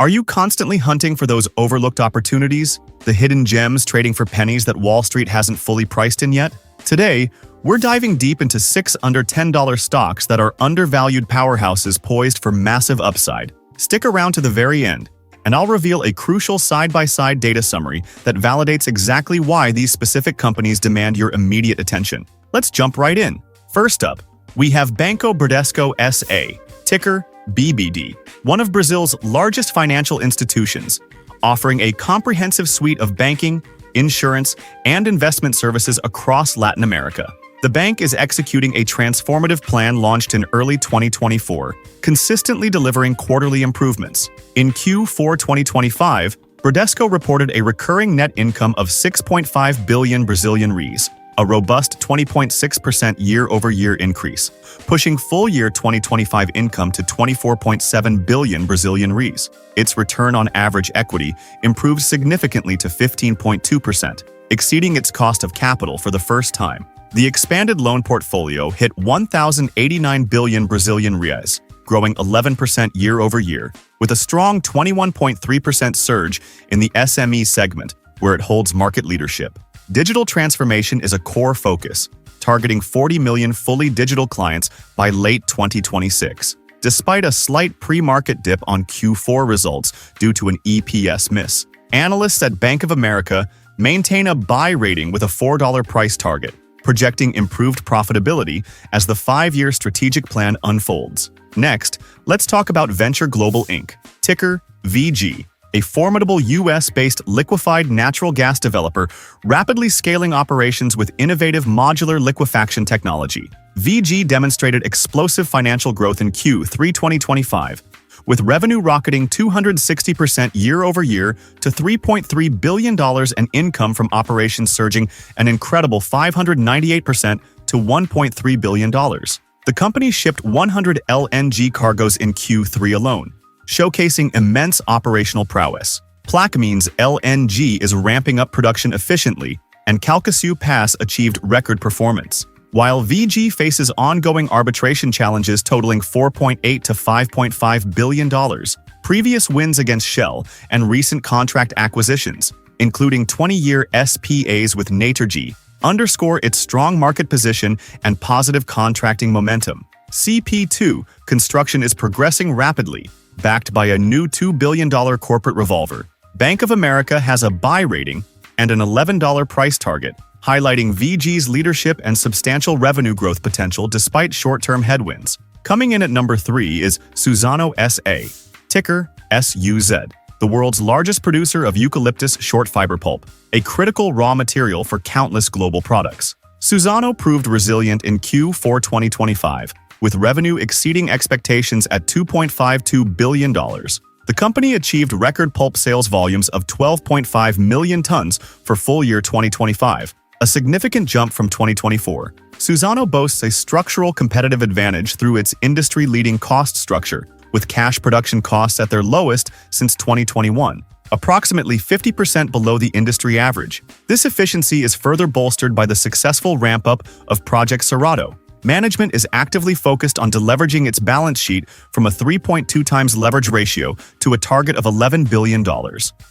Are you constantly hunting for those overlooked opportunities, the hidden gems trading for pennies that Wall Street hasn't fully priced in yet? Today, we're diving deep into 6 under $10 stocks that are undervalued powerhouses poised for massive upside. Stick around to the very end, and I'll reveal a crucial side-by-side data summary that validates exactly why these specific companies demand your immediate attention. Let's jump right in. First up, we have Banco Bradesco S.A., ticker BBD, one of Brazil's largest financial institutions, offering a comprehensive suite of banking, insurance, and investment services across Latin America. The bank is executing a transformative plan launched in early 2024, consistently delivering quarterly improvements. In Q4 2025, Bradesco reported a recurring net income of 6.5 billion Brazilian reais, a robust 20.6% year-over-year increase, pushing full-year 2025 income to 24.7 billion Brazilian reais. Its return on average equity improved significantly to 15.2%, exceeding its cost of capital for the first time. The expanded loan portfolio hit 1,089 billion Brazilian reais, growing 11% year-over-year, with a strong 21.3% surge in the SME segment, where it holds market leadership. Digital transformation is a core focus, targeting 40 million fully digital clients by late 2026. Despite a slight pre-market dip on Q4 results due to an EPS miss, analysts at Bank of America maintain a buy rating with a $4 price target, projecting improved profitability as the 5-year strategic plan unfolds. Next, let's talk about Venture Global Inc., ticker VG, a formidable US-based liquefied natural gas developer rapidly scaling operations with innovative modular liquefaction technology. VG demonstrated explosive financial growth in Q3 2025, with revenue rocketing 260% year-over-year to $3.3 billion and income from operations surging an incredible 598% to $1.3 billion. The company shipped 100 LNG cargoes in Q3 alone, showcasing immense operational prowess. Plaquemines LNG is ramping up production efficiently, and Calcasieu Pass achieved record performance. While VG faces ongoing arbitration challenges totaling $4.8 to $5.5 billion, previous wins against Shell and recent contract acquisitions, including 20-year SPAs with Naturgy, underscore its strong market position and positive contracting momentum. CP2 construction is progressing rapidly, backed by a new $2 billion corporate revolver. Bank of America has a buy rating and an $11 price target, highlighting VG's leadership and substantial revenue growth potential despite short-term headwinds. Coming in at number 3 is Suzano S.A., ticker SUZ, the world's largest producer of eucalyptus short fiber pulp, a critical raw material for countless global products. Suzano proved resilient in Q4 2025, with revenue exceeding expectations at $2.52 billion. The company achieved record pulp sales volumes of 12.5 million tons for full year 2025, a significant jump from 2024. Suzano boasts a structural competitive advantage through its industry-leading cost structure, with cash production costs at their lowest since 2021, approximately 50% below the industry average. This efficiency is further bolstered by the successful ramp-up of Project Cerrado. Management is actively focused on deleveraging its balance sheet from a 3.2 times leverage ratio to a target of $11 billion.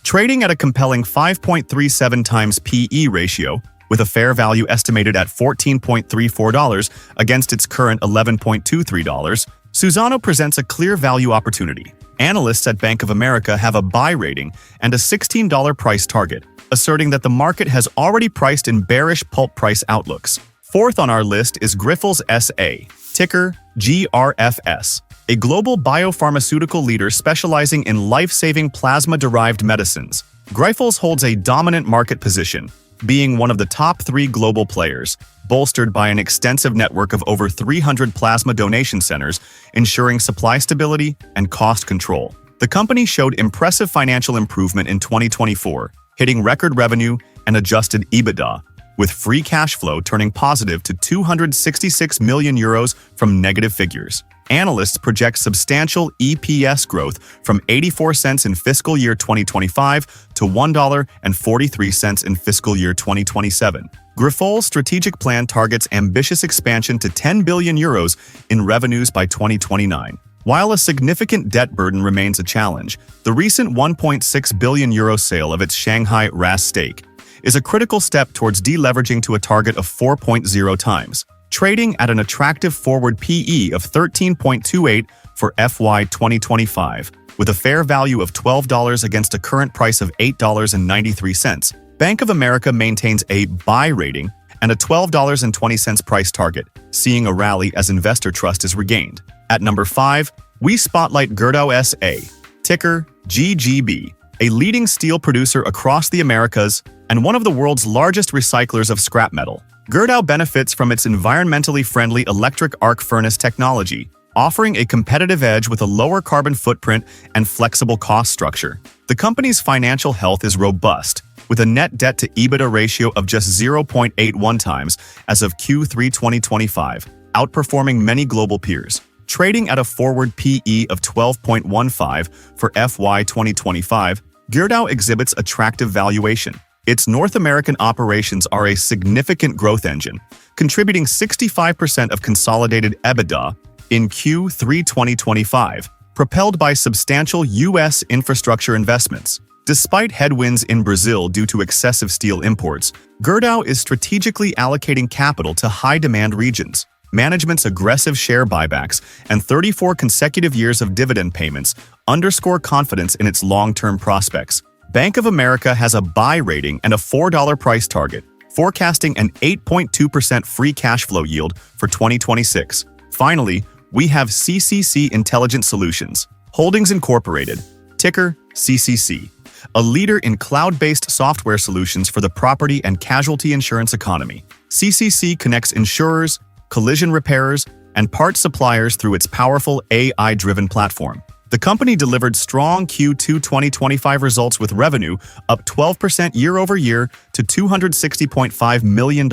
Trading at a compelling 5.37 times PE ratio, with a fair value estimated at $14.34 against its current $11.23, Suzano presents a clear value opportunity. Analysts at Bank of America have a buy rating and a $16 price target, asserting that the market has already priced in bearish pulp price outlooks. Fourth on our list is Grifols S.A., ticker GRFS, a global biopharmaceutical leader specializing in life-saving plasma-derived medicines. Grifols holds a dominant market position, being one of the top 3 global players, bolstered by an extensive network of over 300 plasma donation centers, ensuring supply stability and cost control. The company showed impressive financial improvement in 2024, hitting record revenue and adjusted EBITDA, with free cash flow turning positive to 266 million euros from negative figures. Analysts project substantial EPS growth from 84 cents in fiscal year 2025 to $1.43 in fiscal year 2027. Grifols' strategic plan targets ambitious expansion to 10 billion euros in revenues by 2029. While a significant debt burden remains a challenge, the recent €1.6 billion sale of its Shanghai RAAS stake is a critical step towards deleveraging to a target of 4.0 times, trading at an attractive forward PE of 13.28 for FY 2025, with a fair value of $12 against a current price of $8.93. Bank of America maintains a buy rating and a $12.20 price target, seeing a rally as investor trust is regained. At number 5, we spotlight Gerdau SA, ticker GGB, a leading steel producer across the Americas and one of the world's largest recyclers of scrap metal. Gerdau benefits from its environmentally friendly electric arc furnace technology, offering a competitive edge with a lower carbon footprint and flexible cost structure. The company's financial health is robust, with a net debt to EBITDA ratio of just 0.81 times as of Q3 2025, outperforming many global peers. Trading at a forward PE of 12.15 for FY 2025, Gerdau exhibits attractive valuation. Its North American operations are a significant growth engine, contributing 65% of consolidated EBITDA in Q3 2025, propelled by substantial U.S. infrastructure investments. Despite headwinds in Brazil due to excessive steel imports, Gerdau is strategically allocating capital to high-demand regions. Management's aggressive share buybacks and 34 consecutive years of dividend payments underscore confidence in its long-term prospects. Bank of America has a buy rating and a $4 price target, forecasting an 8.2% free cash flow yield for 2026. Finally, we have CCC Intelligent Solutions Holdings Incorporated, ticker CCC, a leader in cloud-based software solutions for the property and casualty insurance economy. CCC connects insurers, collision repairers, and parts suppliers through its powerful AI-driven platform. The company delivered strong Q2 2025 results with revenue up 12% year-over-year to $260.5 million,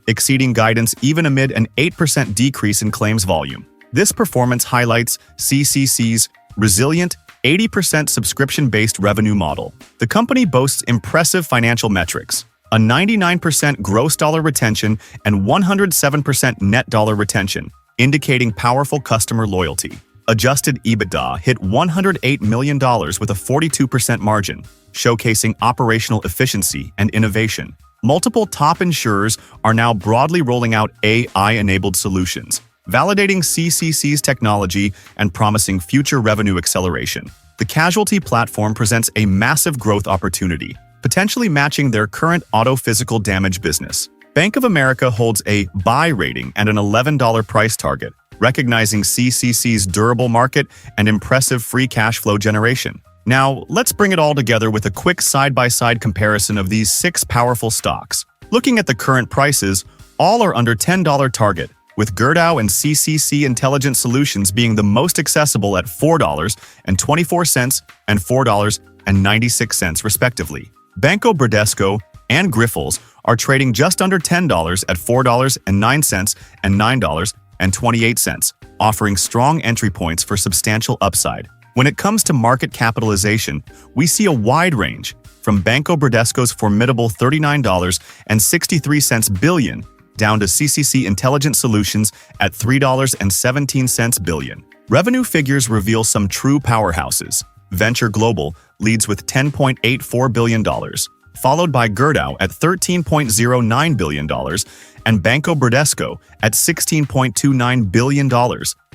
exceeding guidance even amid an 8% decrease in claims volume. This performance highlights CCC's resilient, 80% subscription-based revenue model. The company boasts impressive financial metrics: a 99% gross dollar retention and 107% net dollar retention, indicating powerful customer loyalty. Adjusted EBITDA hit $108 million with a 42% margin, showcasing operational efficiency and innovation. Multiple top insurers are now broadly rolling out AI-enabled solutions, validating CCC's technology and promising future revenue acceleration. The casualty platform presents a massive growth opportunity, potentially matching their current auto physical damage business. Bank of America holds a buy rating and an $11 price target, recognizing CCC's durable market and impressive free cash flow generation. Now, let's bring it all together with a quick side-by-side comparison of these 6 powerful stocks. Looking at the current prices, all are under $10 target, with Gerdau and CCC Intelligent Solutions being the most accessible at $4.24 and $4.96 respectively. Banco Bradesco and Grifols are trading just under $10 at $4.09 and $9.28, offering strong entry points for substantial upside. When it comes to market capitalization, we see a wide range, from Banco Bradesco's formidable $39.63 billion down to CCC Intelligent Solutions at $3.17 billion. Revenue figures reveal some true powerhouses. Venture Global leads with $10.84 billion, followed by Gerdau at $13.09 billion and Banco Bradesco at $16.29 billion,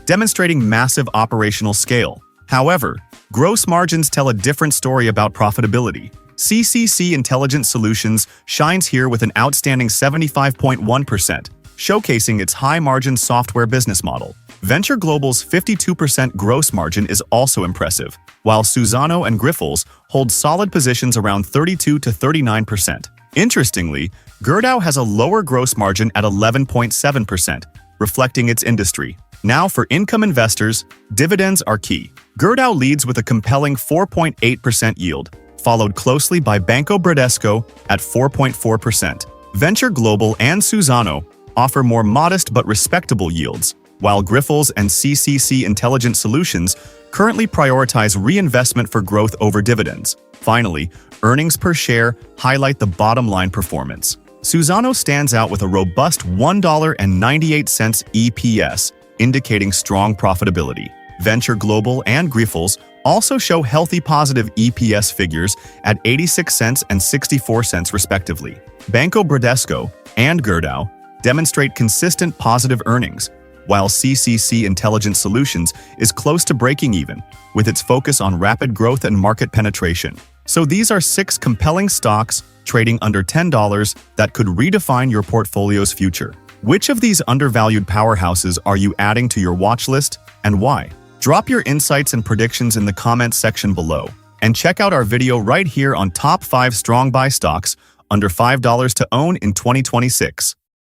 demonstrating massive operational scale. However, gross margins tell a different story about profitability. CCC Intelligent Solutions shines here with an outstanding 75.1%, showcasing its high-margin software business model. Venture Global's 52% gross margin is also impressive, while Suzano and Grifols hold solid positions around 32 to 39%. Interestingly, Gerdau has a lower gross margin at 11.7%, reflecting its industry. Now for income investors, dividends are key. Gerdau leads with a compelling 4.8% yield, followed closely by Banco Bradesco at 4.4%. Venture Global and Suzano offer more modest but respectable yields, while Grifols and CCC Intelligent Solutions currently prioritize reinvestment for growth over dividends. Finally, earnings per share highlight the bottom-line performance. Suzano stands out with a robust $1.98 EPS, indicating strong profitability. Venture Global, and Grifols also show healthy positive EPS figures at 86 cents and 64 cents respectively. Banco Bradesco and Gerdau demonstrate consistent positive earnings, while CCC Intelligent Solutions is close to breaking even, with its focus on rapid growth and market penetration. So these are 6 compelling stocks trading under $10 that could redefine your portfolio's future. Which of these undervalued powerhouses are you adding to your watch list, and why? Drop your insights and predictions in the comments section below, and check out our video right here on top 5 strong buy stocks under $5 to own in 2026.